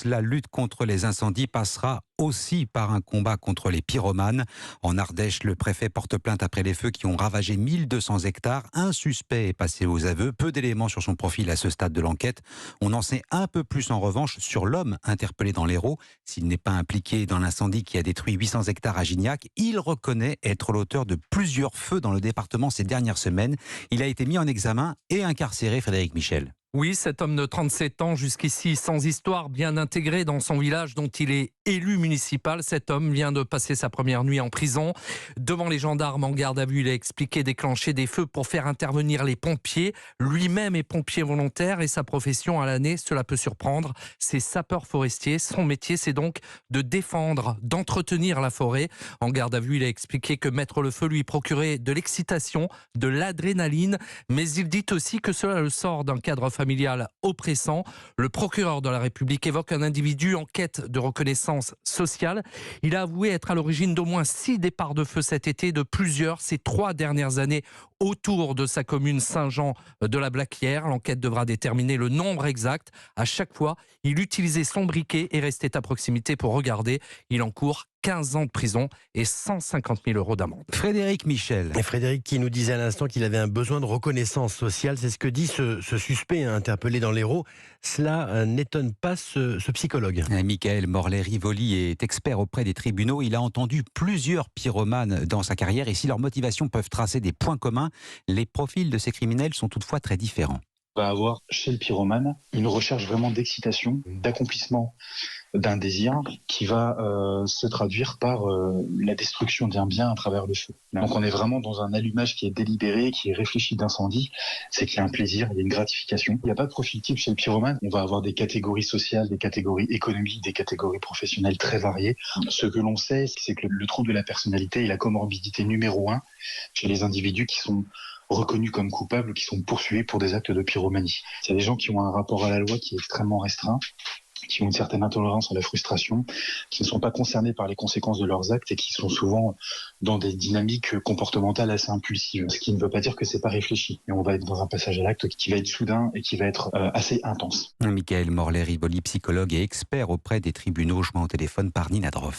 La lutte contre les incendies passera aussi par un combat contre les pyromanes. En Ardèche, le préfet porte plainte après les feux qui ont ravagé 1200 hectares. Un suspect est passé aux aveux. Peu d'éléments sur son profil à ce stade de l'enquête. On en sait un peu plus en revanche sur l'homme interpellé dans l'Hérault. S'il n'est pas impliqué dans l'incendie qui a détruit 800 hectares à Gignac, il reconnaît être l'auteur de plusieurs feux dans le département ces dernières semaines. Il a été mis en examen et incarcéré, Frédéric Michel. Oui, cet homme de 37 ans, jusqu'ici sans histoire, bien intégré dans son village dont il est élu municipal. Cet homme vient de passer sa première nuit en prison. Devant les gendarmes en garde à vue, il a expliqué déclencher des feux pour faire intervenir les pompiers. Lui-même est pompier volontaire et sa profession à l'année, cela peut surprendre. C'est sapeur forestier. Son métier, c'est donc de défendre, d'entretenir la forêt. En garde à vue, il a expliqué que mettre le feu lui procurait de l'excitation, de l'adrénaline, mais il dit aussi que cela le sort d'un cadre familial oppressant. Le procureur de la République évoque un individu en quête de reconnaissance sociale. Il a avoué être à l'origine d'au moins 6 départs de feu cet été, de plusieurs ces 3 dernières années autour de sa commune Saint-Jean de la Blaquière. L'enquête devra déterminer le nombre exact. À chaque fois, il utilisait son briquet et restait à proximité pour regarder. Il encourt 15 ans de prison et 150 000 € d'amende. Frédéric Michel. Et Frédéric qui nous disait à l'instant qu'il avait un besoin de reconnaissance sociale, c'est ce que dit ce suspect interpellé dans l'Hérault. Cela n'étonne pas ce psychologue. Michael Morlet-Rivoli est expert auprès des tribunaux. Il a entendu plusieurs pyromanes dans sa carrière et si leurs motivations peuvent tracer des points communs, les profils de ces criminels sont toutefois très différents. On va avoir chez le pyromane une recherche vraiment d'excitation, d'accomplissement d'un désir qui va se traduire par la destruction d'un bien à travers le feu. Donc on est vraiment dans un allumage qui est délibéré, qui est réfléchi d'incendie. C'est qu'il y a un plaisir, il y a une gratification. Il n'y a pas de profil type chez le pyromane. On va avoir des catégories sociales, des catégories économiques, des catégories professionnelles très variées. Ce que l'on sait, c'est que le trouble de la personnalité est la comorbidité numéro 1 chez les individus qui sont reconnus comme coupables, qui sont poursuivis pour des actes de pyromanie. C'est des gens qui ont un rapport à la loi qui est extrêmement restreint, qui ont une certaine intolérance à la frustration, qui ne sont pas concernés par les conséquences de leurs actes et qui sont souvent dans des dynamiques comportementales assez impulsives. Ce qui ne veut pas dire que c'est pas réfléchi. Mais on va être dans un passage à l'acte qui va être soudain et qui va être assez intense. Michael Morlet-Rivoli, psychologue et expert auprès des tribunaux, joint au téléphone par Nina Droff.